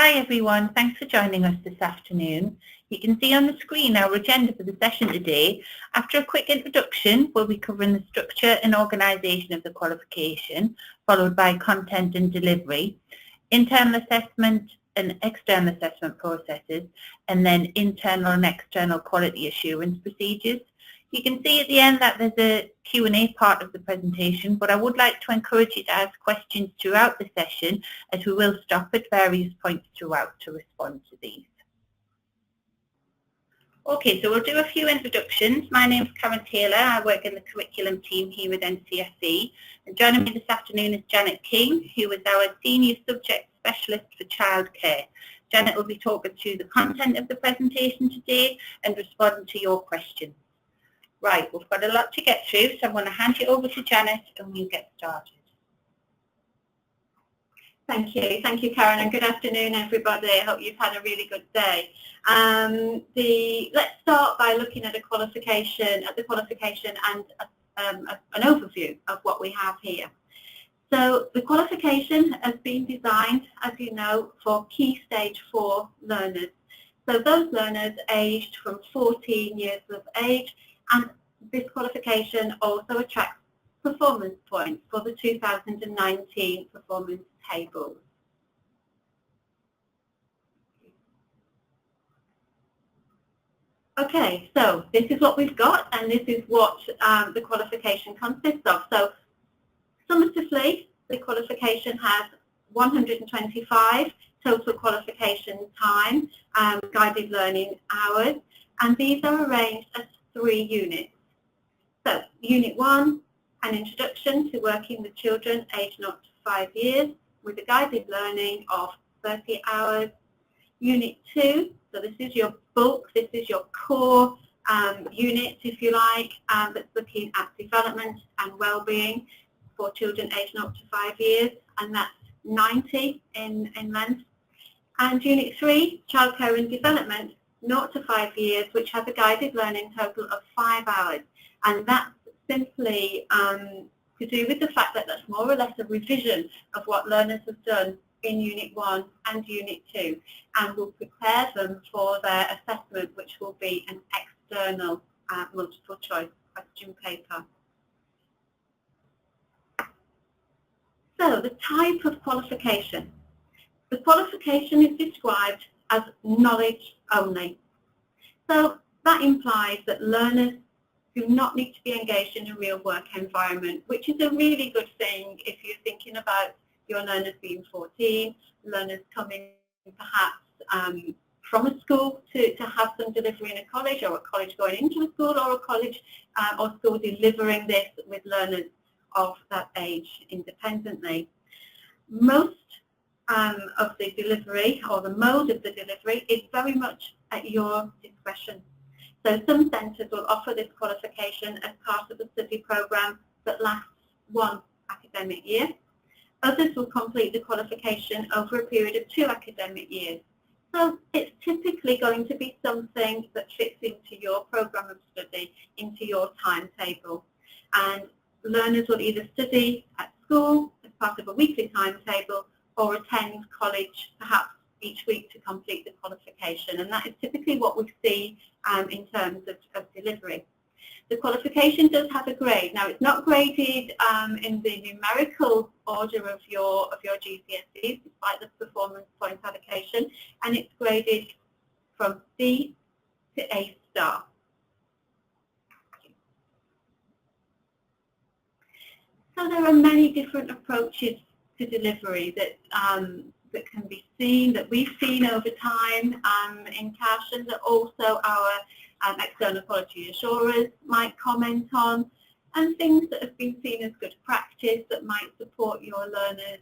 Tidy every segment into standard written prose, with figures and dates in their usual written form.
Hi everyone, thanks for joining us this afternoon. You can see on the screen our agenda for the session today. After a quick introduction, we'll be covering the structure and organisation of the qualification, followed by content and delivery, internal assessment and external assessment processes, and then internal and external quality assurance procedures. You can see at the end that there's a Q&A part of the presentation, but I would like to encourage you to ask questions throughout the session, as we will stop at various points throughout to respond to these. Okay, so we'll do a few introductions. My name is Karen Taylor. I work in the curriculum team here at NCSE. And joining me this afternoon is Janet King, who is our Senior Subject Specialist for Childcare. Janet will be talking through the content of the presentation today and responding to your questions. Right, we've got a lot to get through, so I'm going to hand you over to Janet and we'll get started. Thank you Karen, and good afternoon everybody. I hope you've had a really good day. Let's start by looking at the qualification and an overview of what we have here. So the qualification has been designed, as you know, for Key Stage 4 learners. So those learners aged from 14 years of age, and this qualification also attracts performance points for the 2019 performance tables. Okay, so this is what we've got, and this is what the qualification consists of. So summatively, the qualification has 125 total qualification time, guided learning hours, and these are arranged as 3 units. So Unit 1, an introduction to working with children aged 0 to 5 years with a guided learning of 30 hours. Unit 2, so this is your bulk, this is your core unit, if you like, that's looking at development and well-being for children aged 0 to 5 years, and that's 90 in length. And Unit 3, childcare and development, 0 to 5 years, which has a guided learning total of 5 hours. And that's simply to do with the fact that that's more or less a revision of what learners have done in Unit 1 and Unit 2, and will prepare them for their assessment, which will be an external multiple choice question paper. So the type of qualification. The qualification is described as knowledge only. So that implies that learners do not need to be engaged in a real work environment, which is a really good thing if you're thinking about your learners being 14, learners coming perhaps from a school to have some delivery in a college, or a college going into a school, or a college or school delivering this with learners of that age independently. Most of the delivery, or the mode of the delivery, is very much at your discretion. So some centres will offer this qualification as part of a study programme that lasts 1 academic year. Others will complete the qualification over a period of 2 academic years. So it's typically going to be something that fits into your programme of study, into your timetable. And learners will either study at school as part of a weekly timetable, or attend college perhaps each week to complete the qualification, and that is typically what we see in terms of delivery. The qualification does have a grade. Now, it's not graded in the numerical order of your GCSEs, despite the performance point allocation, and it's graded from C to A star. So there are many different approaches to delivery that can be seen, that we've seen over time in CASH, and that also our external quality assurers might comment on, and things that have been seen as good practice that might support your learners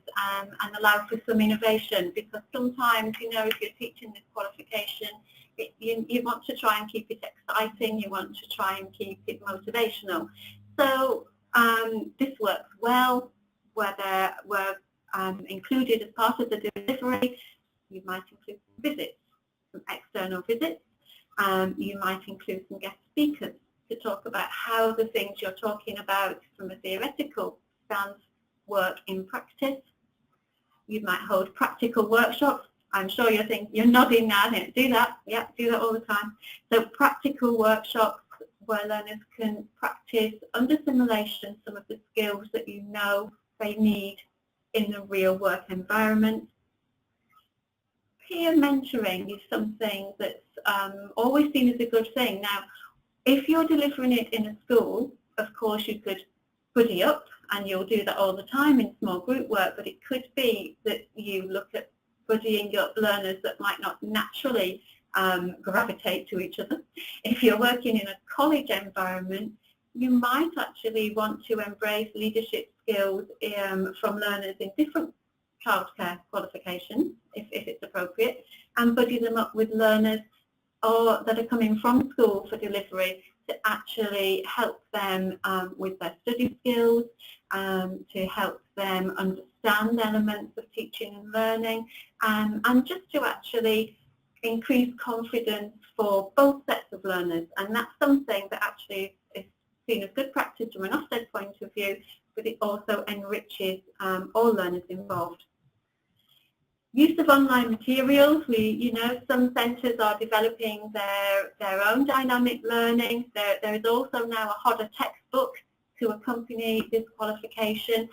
and allow for some innovation, because sometimes, you know, if you're teaching this qualification, you want to try and keep it exciting, you want to try and keep it motivational. So this works well, where we're included as part of the delivery. You might include visits, some external visits. You might include some guest speakers to talk about how the things you're talking about from a theoretical stance work in practice. You might hold practical workshops I'm sure you're nodding now. Do that. Yeah, do that all the time. So practical workshops where learners can practice under simulation some of the skills that you know they need in the real work environment. Peer mentoring is something that's always seen as a good thing. Now, if you're delivering it in a school, of course you could buddy up, and you'll do that all the time in small group work, but it could be that you look at buddying up learners that might not naturally gravitate to each other. If you're working in a college environment, you might actually want to embrace leadership skills from learners in different childcare qualifications, if it's appropriate, and buddy them up with learners that are coming from school for delivery to actually help them with their study skills, to help them understand elements of teaching and learning, and just to actually increase confidence for both sets of learners. And that's something that actually is seen as good practice from an Ofsted point of view, but it also enriches all learners involved. Use of online materials. Some centres are developing their own dynamic learning. There is also now a Hodder textbook to accompany this qualification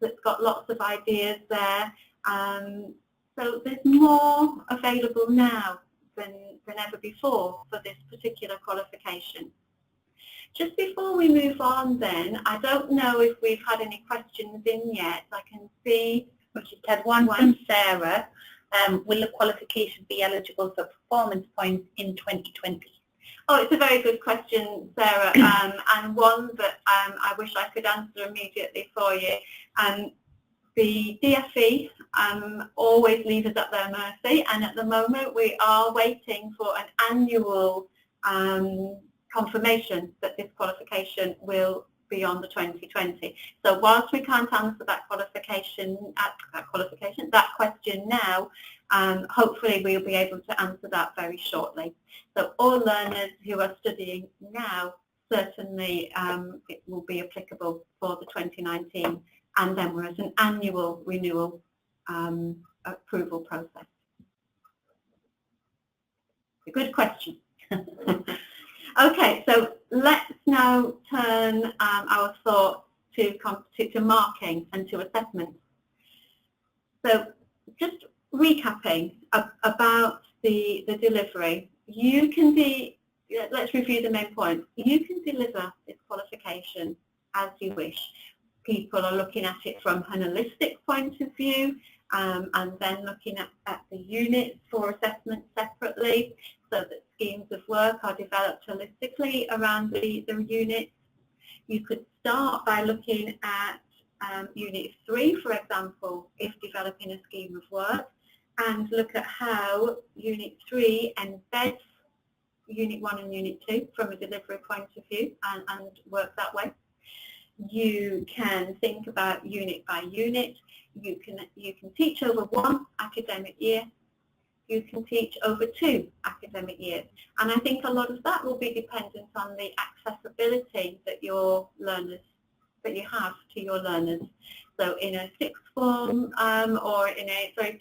that's got lots of ideas there. So there's more available now than ever before for this particular qualification. Just before we move on then, I don't know if we've had any questions in yet. I can see we just had one from Sarah. Will the qualification be eligible for performance points in 2020? Oh, it's a very good question, Sarah, and one that I wish I could answer immediately for you. The DFE always leave us at their mercy, and at the moment we are waiting for an annual confirmation that this qualification will be on the 2020. So whilst we can't answer that question now, hopefully we'll be able to answer that very shortly. So all learners who are studying now, certainly it will be applicable for the 2019, and then we're at an annual renewal approval process. A good question. Okay, so let's now turn our thoughts to marking and to assessment. So just recapping about the delivery, let's review the main points. You can deliver this qualification as you wish. People are looking at it from an holistic point of view, and then looking at the units for assessment separately, so that schemes of work are developed holistically around the units. You could start by looking at Unit 3, for example, if developing a scheme of work, and look at how Unit 3 embeds Unit 1 and Unit 2 from a delivery point of view, and work that way. You can think about unit by unit. You can teach over one academic year. You can teach over 2 academic years. And I think a lot of that will be dependent on the accessibility that you have to your learners. So in a sixth form or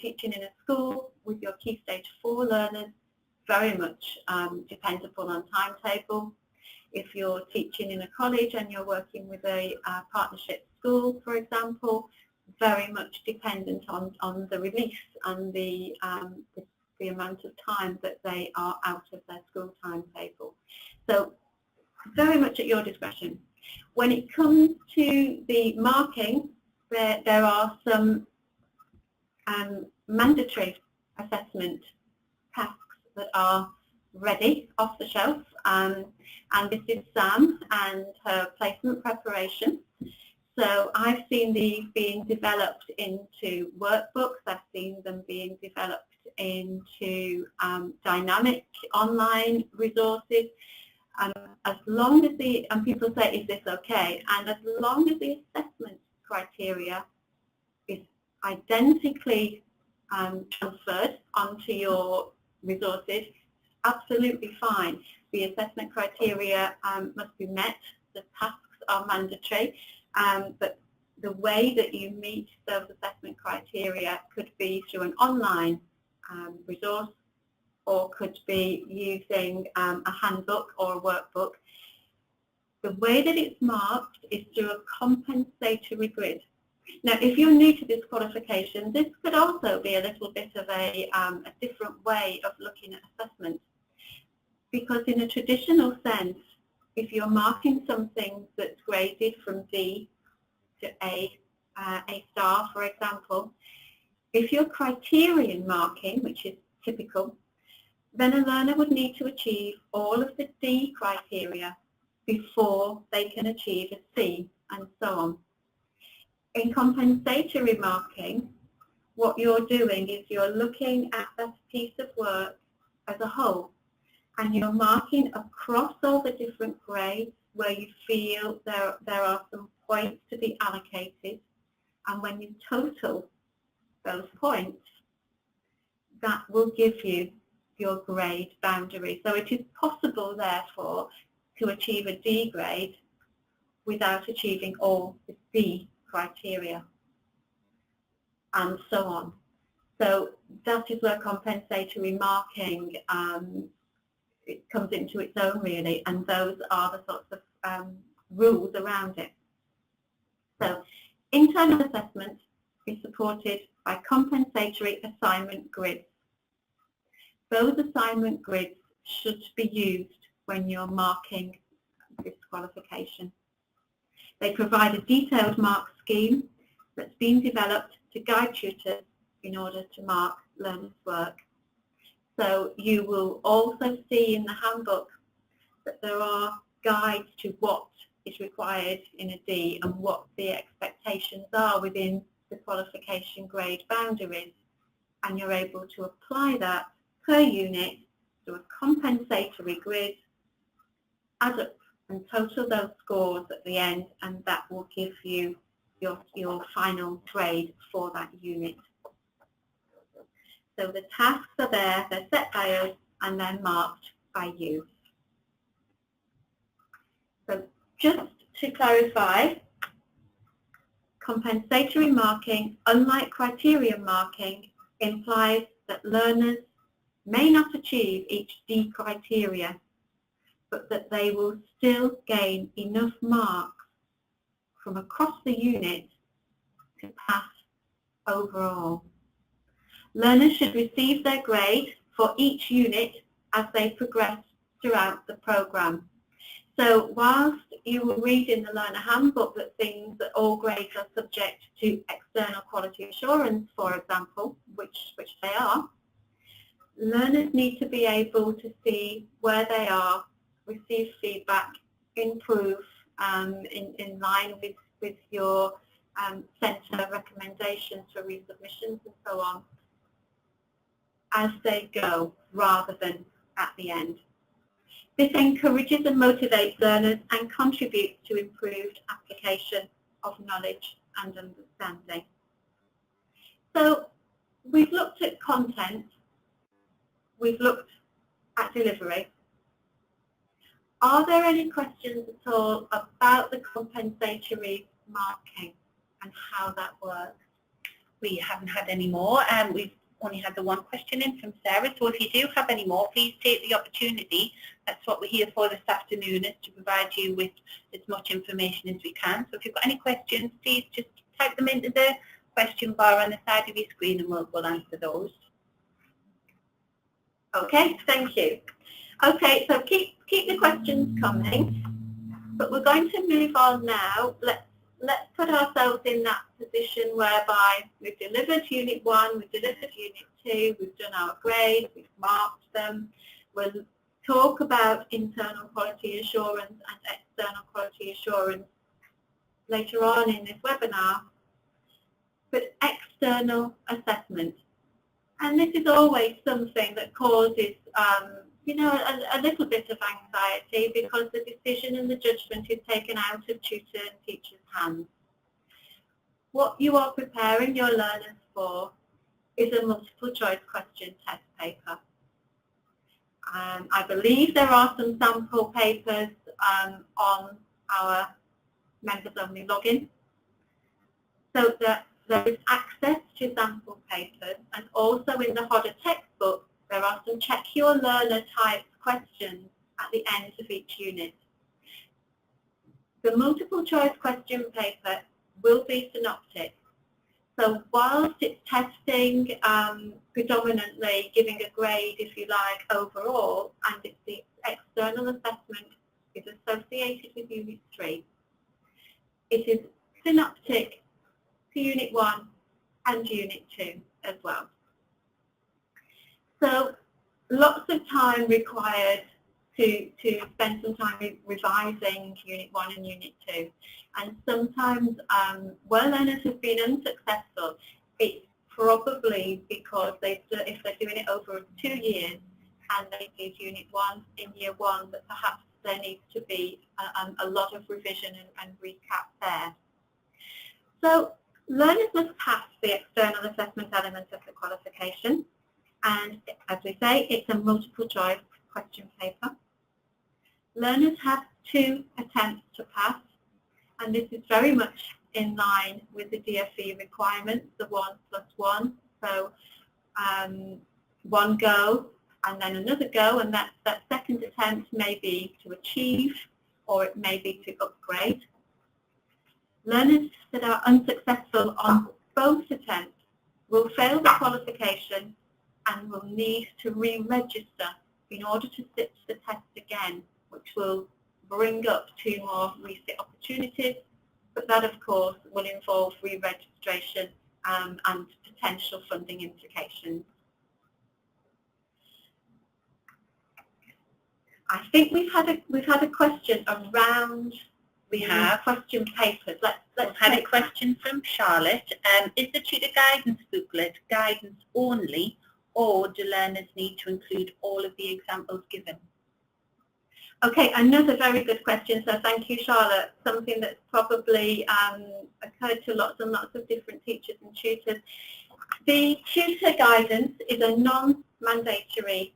teaching in a school with your Key Stage 4 learners, very much dependable on timetable. If you're teaching in a college and you're working with a partnership school, for example, very much dependent on the release and the amount of time that they are out of their school timetable. So very much at your discretion. When it comes to the marking, there are some mandatory assessment tasks that are ready off the shelf, and this is Sam and her placement preparation. So I've seen these being developed into workbooks. I've seen them being developed into dynamic online resources. As long as and people say, is this okay? And as long as the assessment criteria is identically transferred onto your resources, absolutely fine. The assessment criteria must be met. The tasks are mandatory, but the way that you meet those assessment criteria could be through an online resource, or could be using a handbook or a workbook. The way that it's marked is through a compensatory grid. Now, if you're new to this qualification, this could also be a little bit of a different way of looking at assessment. Because in a traditional sense, if you're marking something that's graded from D to A star, for example, if you're criterion marking, which is typical, then a learner would need to achieve all of the D criteria before they can achieve a C, and so on. In compensatory marking, what you're doing is you're looking at that piece of work as a whole, and you're marking across all the different grades where you feel there are some points to be allocated, and when you total those points, that will give you your grade boundary. So it is possible, therefore, to achieve a D grade without achieving all the D criteria, and so on. So that is where compensatory marking it comes into its own, really, and those are the sorts of rules around it. So internal assessment is supported by compensatory assignment grids. Those assignment grids should be used when you're marking this qualification. They provide a detailed mark scheme that's been developed to guide tutors in order to mark learners' work. So you will also see in the handbook that there are guides to what is required in a D and what the expectations are within the qualification grade boundaries, and you're able to apply that per unit to a compensatory grid, add up and total those scores at the end, and that will give you your final grade for that unit. So the tasks are there, they're set by us, and they're marked by you. So just to clarify, compensatory marking, unlike criterion marking, implies that learners may not achieve each D criteria, but that they will still gain enough marks from across the unit to pass overall. Learners should receive their grade for each unit as they progress throughout the programme. So whilst you will read in the learner handbook that things that all grades are subject to external quality assurance, for example, which they are, learners need to be able to see where they are, receive feedback, improve in line with your centre recommendations for resubmissions and so on, as they go rather than at the end. This encourages and motivates learners and contributes to improved application of knowledge and understanding. So we've looked at content, we've looked at delivery. Are there any questions at all about the compensatory marking and how that works? We haven't had any more, and we've only had the one question in from Sarah, so if you do have any more, please take the opportunity. That's what we're here for this afternoon, is to provide you with as much information as we can. So if you've got any questions, please just type them into the question bar on the side of your screen and we'll answer those. Okay, thank you. Okay, so keep the questions coming, but we're going to move on now. Let's put ourselves in that position whereby we've delivered Unit 1, we've delivered Unit 2, we've done our grades, we've marked them. We'll talk about internal quality assurance and external quality assurance later on in this webinar. But external assessment, and this is always something that causes a little bit of anxiety, because the decision and the judgment is taken out of tutor and teacher's hands. What you are preparing your learners for is a multiple choice question test paper. I believe there are some sample papers on our members only login, so that there is access to sample papers, And also in the Hodder textbook, there are some check your learner type questions at the end of each unit. The multiple choice question paper will be synoptic. So whilst it's testing predominantly giving a grade, if you like, overall, and it's the external assessment is associated with Unit 3, it is synoptic to Unit 1 and Unit 2 as well. So lots of time required to spend some time revising Unit 1 and Unit 2. And sometimes where learners have been unsuccessful, it's probably because if they're doing it over 2 years and they did Unit 1 in Year 1, that perhaps there needs to be a lot of revision and recap there. So learners must pass the external assessment element of the qualification. And as we say, it's a multiple choice question paper. Learners have 2 attempts to pass, and this is very much in line with the DFE requirements, the 1+1. So 1 go and then another go, and that second attempt may be to achieve or it may be to upgrade. Learners that are unsuccessful on both attempts will fail the qualification and will need to re-register in order to sit the test again, which will bring up 2 more resit opportunities, but that of course will involve re-registration and potential funding implications. I think we've had a question around question papers. Let's had a question from Charlotte. Is the tutor guidance booklet guidance only, or do learners need to include all of the examples given? Okay, another very good question. So thank you, Charlotte. Something that's probably occurred to lots and lots of different teachers and tutors. The tutor guidance is a non-mandatory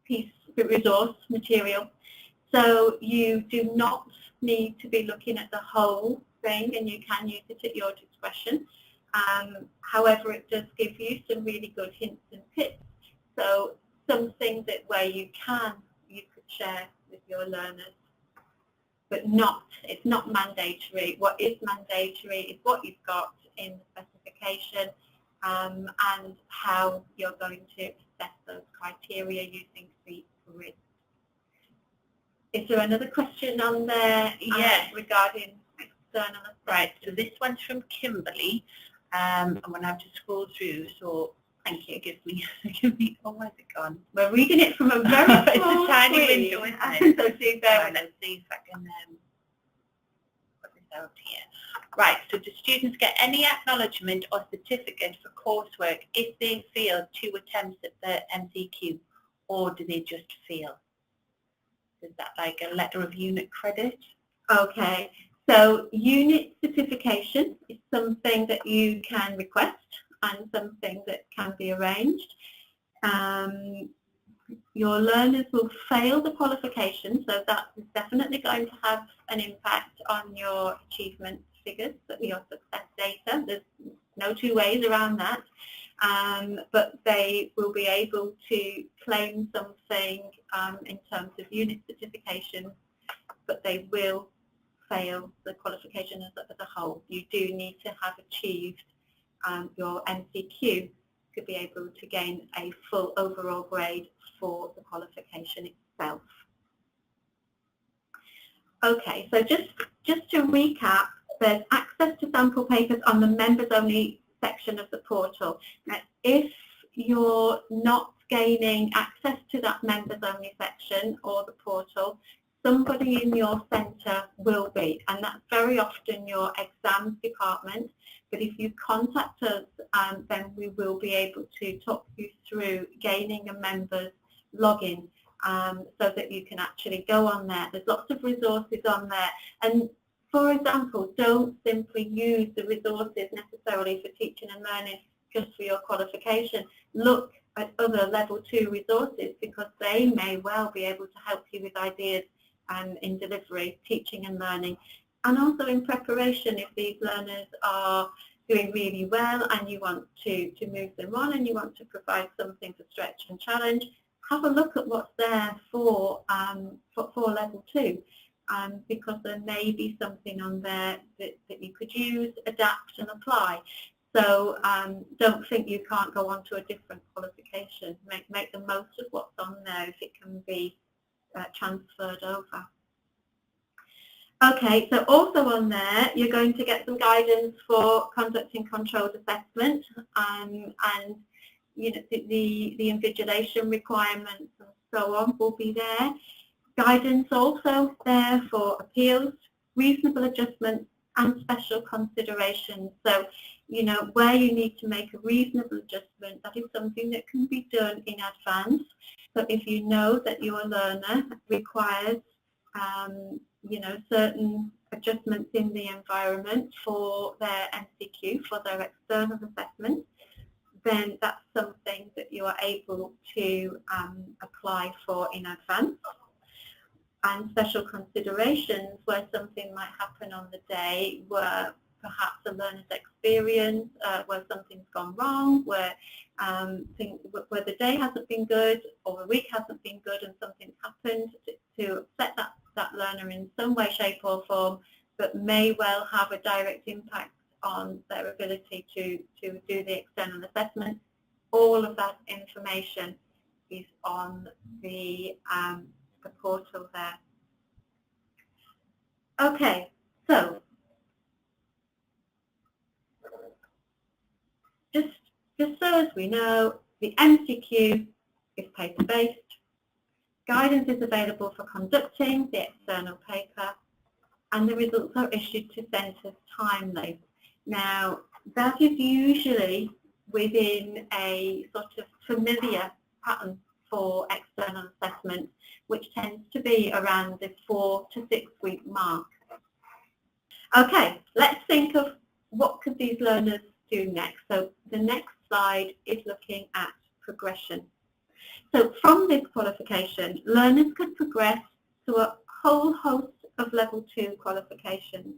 piece of resource material. So you do not need to be looking at the whole thing, and you can use it at your discretion. However, it does give you some really good hints and tips. So something that where you could share with your learners, but it's not mandatory. What is mandatory is what you've got in the specification and how you're going to assess those criteria using the grid. Is there another question on there? Yes. Regarding external assessment? Right, so this one's from Kimberly. I'm going to have to scroll through, so thank you. Give me, oh, where's it gone? We're reading it from a very small tiny screen. window, isn't it? So do bear let's see if I can put this out here. Right, so do students get any acknowledgement or certificate for coursework if they fail 2 attempts at the MCQ, or do they just fail? Is that like a letter of unit credit? Okay, so unit certification is something that you can request and something that can be arranged. Your learners will fail the qualification, so that is definitely going to have an impact on your achievement figures, your success data. There's no 2 ways around that. But they will be able to claim something in terms of unit certification, but they will fail the qualification as a whole. You do need to have achieved your MCQ to be able to gain a full overall grade for the qualification itself. Okay, so just to recap, there's access to sample papers on the members only section of the portal. Now, if you're not gaining access to that members only section or the portal, somebody in your centre will be, and that's very often your exams department. But if you contact us, then we will be able to talk you through gaining a members login so that you can actually go on there. There's lots of resources on there, and for example, don't simply use the resources necessarily for teaching and learning just for your qualification. Look at other level 2 resources, because they may well be able to help you with ideas in delivery, teaching and learning, and also in preparation if these learners are doing really well and you want to move them on and you want to provide something for stretch and challenge, have a look at what's there for level 2. Because there may be something on there that you could use, adapt and apply. So don't think you can't go on to a different qualification. Make the most of what's on there if it can be transferred over. Okay, so also on there, you're going to get some guidance for conducting controlled assessment, and you know the invigilation requirements and so on will be there. Guidance also there for appeals, reasonable adjustments and special considerations. So, you know, where you need to make a reasonable adjustment, that is something that can be done in advance. So if you know that your learner requires, you know, certain adjustments in the environment for their MCQ, for their external assessment, then that's something that you are able to apply for in advance. And special considerations where something might happen on the day where perhaps a learner's experience, where something's gone wrong, where the day hasn't been good or the week hasn't been good and something's happened to upset that learner in some way, shape or form, but may well have a direct impact on their ability to do the external assessment. All of that information is on the portal there. Okay, so just so as we know, the MCQ is paper-based. Guidance is available for conducting the external paper, and the results are issued to centres timely. Now, that is usually within a sort of familiar pattern for external assessment, which tends to be around the 4 to 6 week mark. Okay, let's think of what could these learners do next. So the next slide is looking at progression. So from this qualification, learners could progress to a whole host of level 2 qualifications.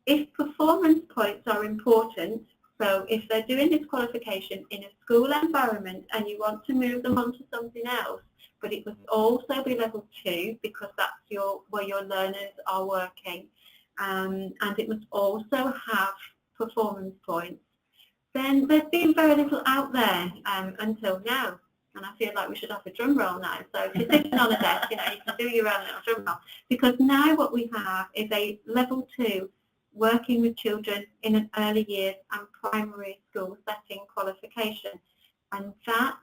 If performance points are important, so if they're doing this qualification in a school environment and you want to move them on to something else, but it must also be level 2 because that's where your learners are working, and it must also have performance points, then there's been very little out there until now. And I feel like we should have a drum roll now. So if you're sitting on a desk, you know, you can do your own little drum roll. Because now what we have is a level 2 working with children in an early years and primary school setting qualification. And that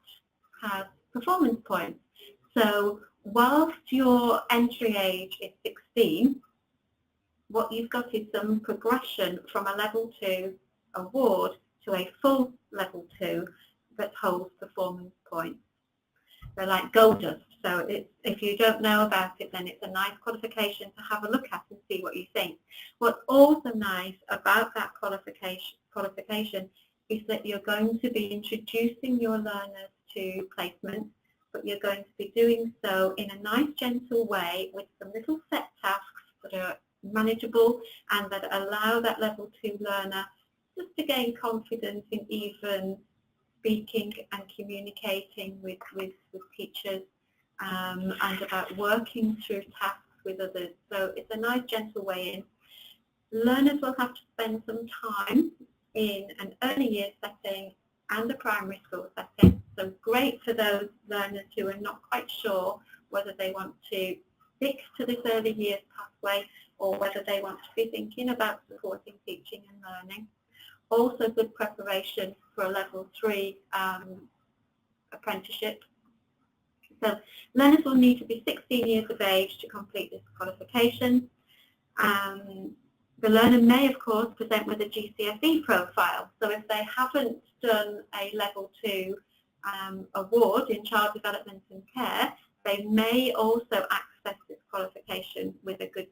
has performance points. So whilst your entry age is 16, what you've got is some progression from a level 2 award to a full level 2 that holds performance points. They're like gold dust. So if you don't know about it, then it's a nice qualification to have a look at and see what you think. What's also nice about that qualification is that you're going to be introducing your learners to placement, but you're going to be doing so in a nice, gentle way with some little set tasks that are manageable and that allow that level 2 learner just to gain confidence in even speaking and communicating with teachers, and about working through tasks with others. So it's a nice, gentle way in. Learners will have to spend some time in an early years setting and a primary school setting. So great for those learners who are not quite sure whether they want to stick to this early years pathway or whether they want to be thinking about supporting teaching and learning. Also good preparation for a level 3 apprenticeship. So learners will need to be 16 years of age to complete this qualification. The learner may, of course, present with a GCSE profile. So if they haven't done a level 2 award in child development and care, they may also access this qualification with a good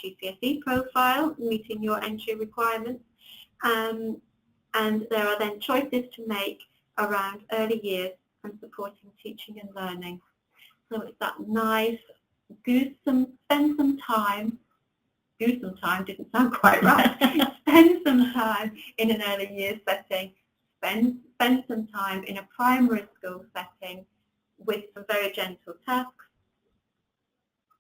GCSE profile, meeting your entry requirements. And there are then choices to make around early years and supporting teaching and learning. So it's that nice, spend some time do some time didn't sound quite right. Spend some time in an early years setting. Spend some time in a primary school setting with some very gentle tasks.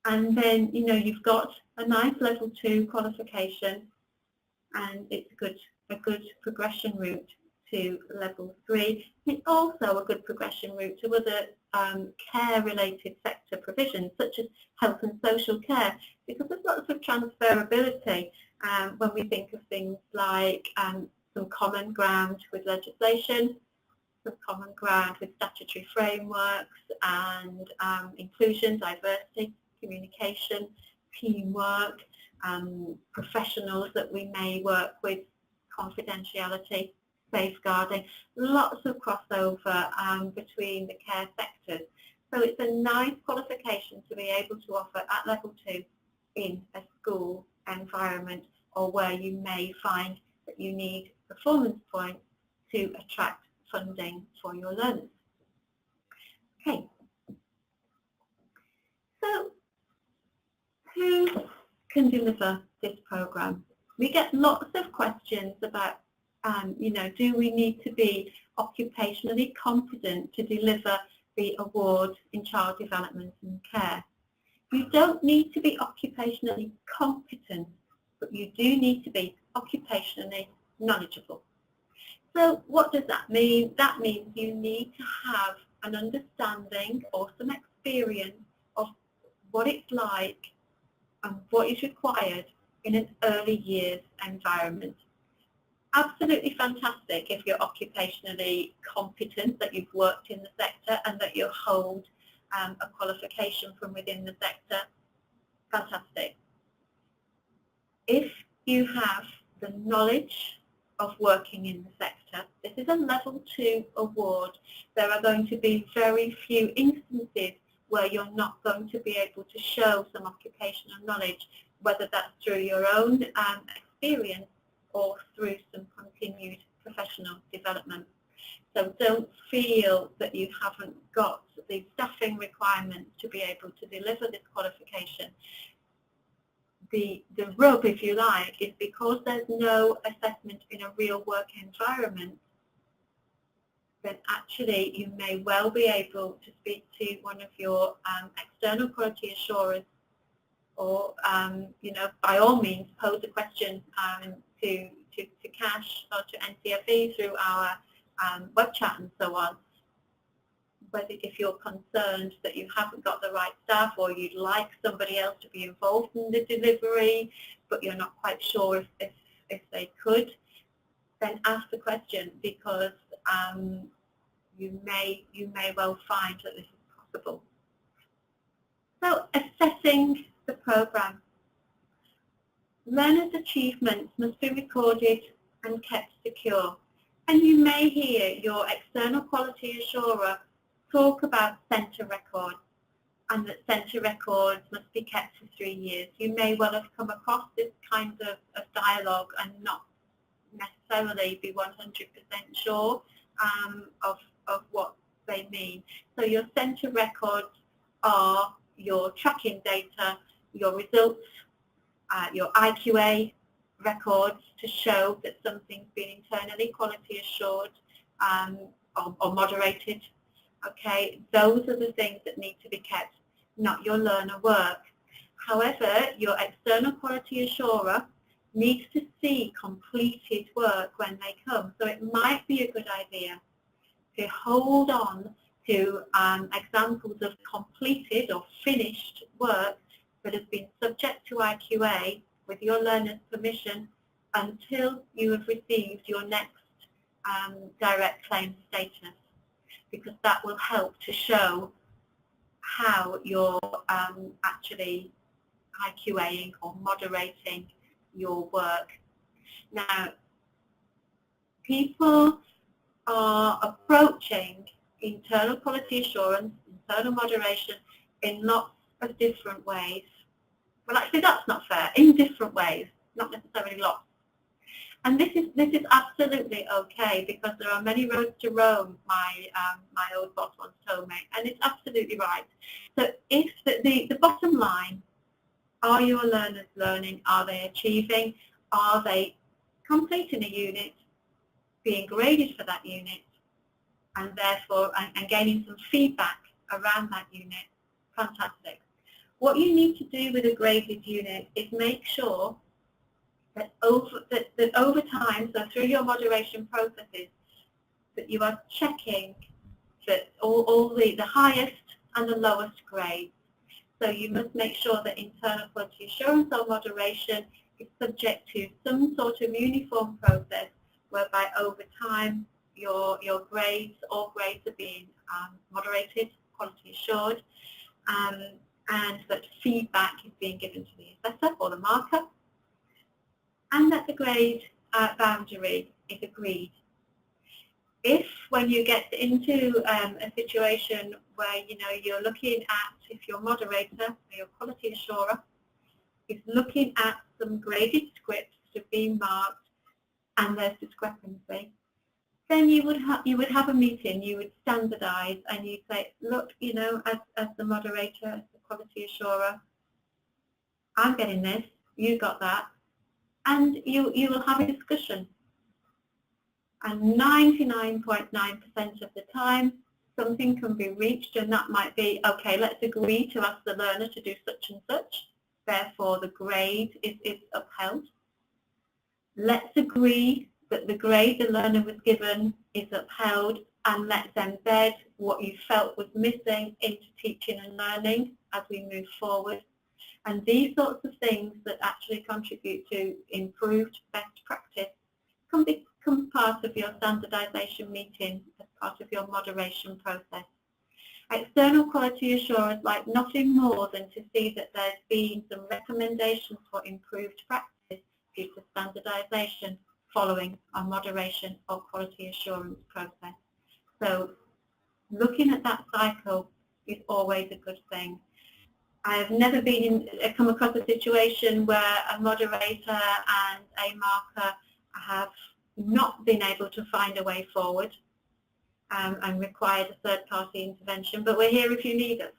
And then, you know, you've got a nice level 2 qualification, and it's a good progression route to level 3. It's also a good progression route to other care-related sector provisions, such as health and social care, because there's lots of transferability when we think of things like some common ground with legislation, some common ground with statutory frameworks, and inclusion, diversity, communication, teamwork, professionals that we may work with, confidentiality, safeguarding, lots of crossover between the care sectors. So it's a nice qualification to be able to offer at level 2 in a school environment, or where you may find that you need performance points to attract funding for your learners. Okay, so who can deliver this programme? We get lots of questions about, you know, do we need to be occupationally competent to deliver the award in child development and care? You don't need to be occupationally competent, but you do need to be occupationally knowledgeable. So what does that mean? That means you need to have an understanding or some experience of what it's like and what is required in an early years environment. Absolutely fantastic if you're occupationally competent, that you've worked in the sector and that you hold a qualification from within the sector. Fantastic. If you have the knowledge of working in the sector, this is a level 2 award. There are going to be very few instances where you're not going to be able to show some occupational knowledge, whether that's through your own experience or through some continued professional development. So don't feel that you haven't got the staffing requirements to be able to deliver this qualification. The rub, if you like, is because there's no assessment in a real work environment, then actually you may well be able to speak to one of your external quality assurers, or you know, by all means pose a question to CASH or to NCFE through our web chat and so on, whether if you're concerned that you haven't got the right staff, or you'd like somebody else to be involved in the delivery but you're not quite sure if they could, then ask the question, because you may well find that this is possible. So assessing the programme. Learners' achievements must be recorded and kept secure. And you may hear your external quality assurer talk about centre records, and that centre records must be kept for 3 years. You may well have come across this kind of dialogue and not necessarily be 100% sure of what they mean. So your centre records are your tracking data, your results, your IQA records to show that something's been internally quality assured or moderated. Okay, those are the things that need to be kept, not your learner work. However, your external quality assurer needs to see completed work when they come. So it might be a good idea to hold on to examples of completed or finished work that has been subject to IQA with your learner's permission until you have received your next direct claim status, because that will help to show how you're actually IQAing or moderating your work. Now, people are approaching internal quality assurance, internal moderation in lots of different ways. Well, actually, that's not fair. In different ways, not necessarily lots. And this is absolutely okay, because there are many roads to Rome, my old boss once told me, and it's absolutely right. So if the bottom line Are your learners learning? Are they achieving? Are they completing a unit, being graded for that unit, and therefore and gaining some feedback around that unit? Fantastic. What you need to do with a graded unit is make sure that over time, so through your moderation processes, that you are checking that all the highest and the lowest grades. So you must make sure that internal quality assurance or moderation is subject to some sort of uniform process whereby over time your grades, all grades are being moderated, quality assured, and that feedback is being given to the assessor or the marker, and that the grade boundary is agreed. If when you get into a situation where you're looking at, if your moderator or your quality assurer is looking at some graded scripts to be marked and there's discrepancy, then you would have a meeting, you would standardise, and you'd say, look, as the moderator, as the quality assurer, I'm getting this, you got that, and you will have a discussion. And 99.9% of the time, something can be reached, and that might be, okay, let's agree to ask the learner to do such and such, therefore the grade is upheld. Let's agree that the grade the learner was given is upheld, and let's embed what you felt was missing into teaching and learning as we move forward. And these sorts of things that actually contribute to improved best practice can become part of your standardisation meeting as part of your moderation process. External quality assurers like nothing more than to see that there's been some recommendations for improved practice due to standardisation following our moderation or quality assurance process. So looking at that cycle is always a good thing. I have never come across a situation where a moderator and a marker have not been able to find a way forward and required a third-party intervention, but we're here if you need us.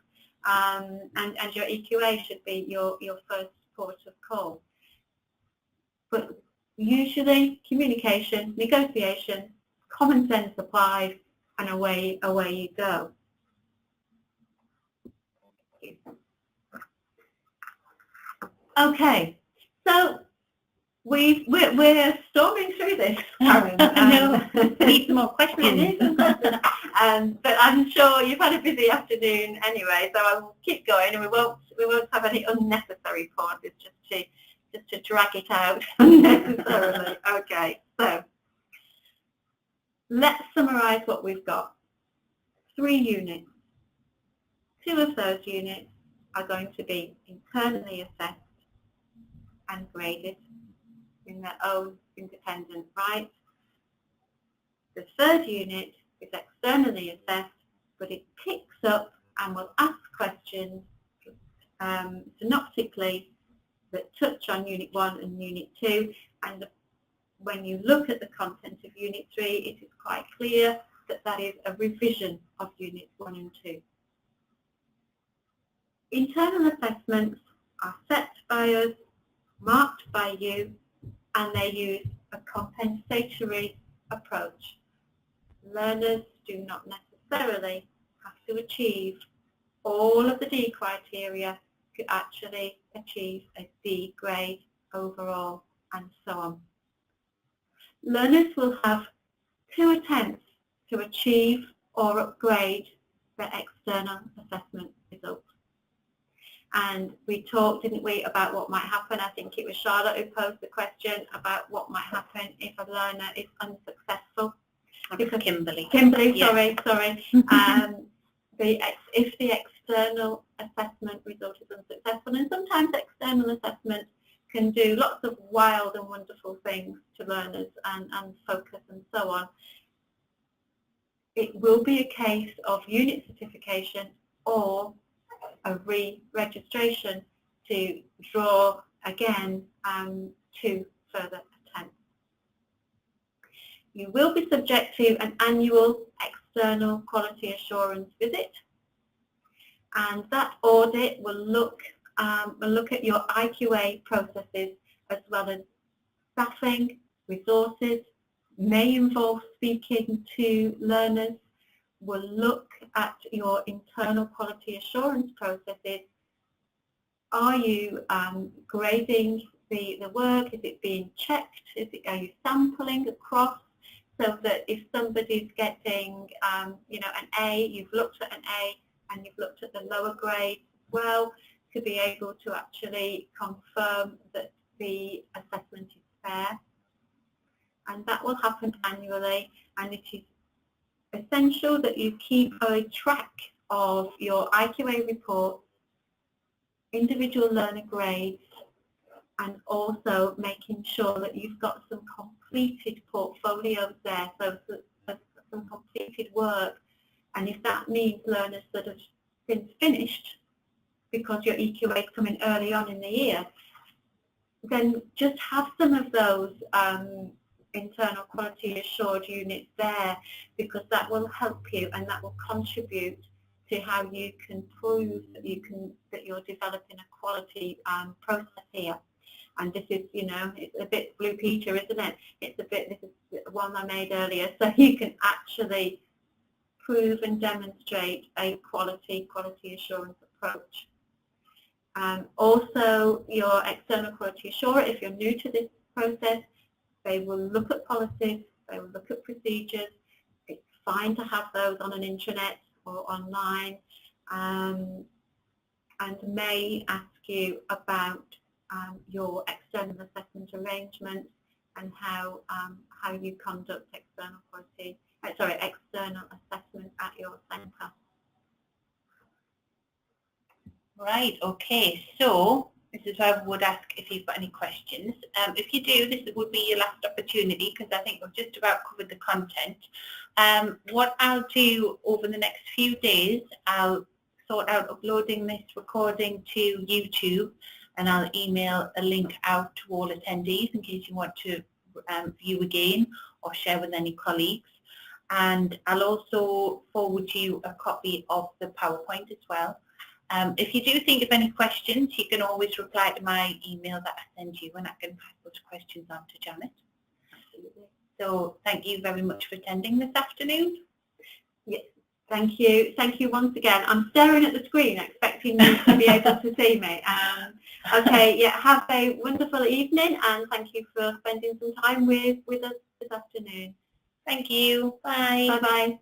And your EQA should be your first port of call. But usually communication, negotiation, common sense applied, and away you go. Okay, so we're storming through this, Karen. No, we need some more questions. But I'm sure you've had a busy afternoon anyway, so I will keep going, and we won't have any unnecessary pauses just to drag it out unnecessarily. Okay, so let's summarise what we've got. 3 units. 2 of those units are going to be internally assessed and graded in their own independent right. The 3rd unit is externally assessed, but it picks up and will ask questions synoptically that touch on Unit 1 and Unit 2, and when you look at the content of Unit 3, it is quite clear that that is a revision of Units 1 and 2. Internal assessments are set by us, marked by you, and they use a compensatory approach. Learners do not necessarily have to achieve all of the D criteria to actually achieve a D grade overall, and so on. Learners will have 2 attempts to achieve or upgrade their external assessment results. And we talked, didn't we, about what might happen. I think it was Charlotte who posed the question about what might happen if a learner is unsuccessful. Because Kimberly, yeah. sorry. If the external assessment result is unsuccessful, and sometimes external assessment can do lots of wild and wonderful things to learners and focus and so on, it will be a case of unit certification or a re-registration to draw again 2 further attempts. You will be subject to an annual external quality assurance visit, and that audit will look We'll look at your IQA processes as well as staffing, resources, may involve speaking to learners. We'll look at your internal quality assurance processes. Are you grading the work? Is it being checked? Are you sampling across so that if somebody's getting an A, you've looked at an A and you've looked at the lower grades as well to be able to actually confirm that the assessment is fair. And that will happen annually, and it is essential that you keep a track of your IQA reports, individual learner grades, and also making sure that you've got some completed portfolios there, so some completed work. And if that means learners that have been finished because your EQA is coming early on in the year, then just have some of those internal quality assured units there, because that will help you and that will contribute to how you can prove that you're developing a quality process here. And this is, it's a bit Blue Peter, isn't it? This is one I made earlier, so you can actually prove and demonstrate a quality assurance approach. Also, your external quality assurer, if you're new to this process, they will look at policies, they will look at procedures. It's fine to have those on an intranet or online, and may ask you about your external assessment arrangements and how you conduct external assessment at your centre. Right, okay, so this is why I would ask if you've got any questions. If you do, this would be your last opportunity, because I think we've just about covered the content. What I'll do over the next few days, I'll sort out uploading this recording to YouTube, and I'll email a link out to all attendees in case you want to view again or share with any colleagues. And I'll also forward you a copy of the PowerPoint as well. If you do think of any questions, you can always reply to my email that I send you, and I can pass those questions on to Janet. Absolutely. So thank you very much for attending this afternoon. Yes, thank you. Thank you once again. I'm staring at the screen expecting you to be able to see me. Okay, yeah, have a wonderful evening, and thank you for spending some time with us this afternoon. Thank you. Bye. Bye-bye.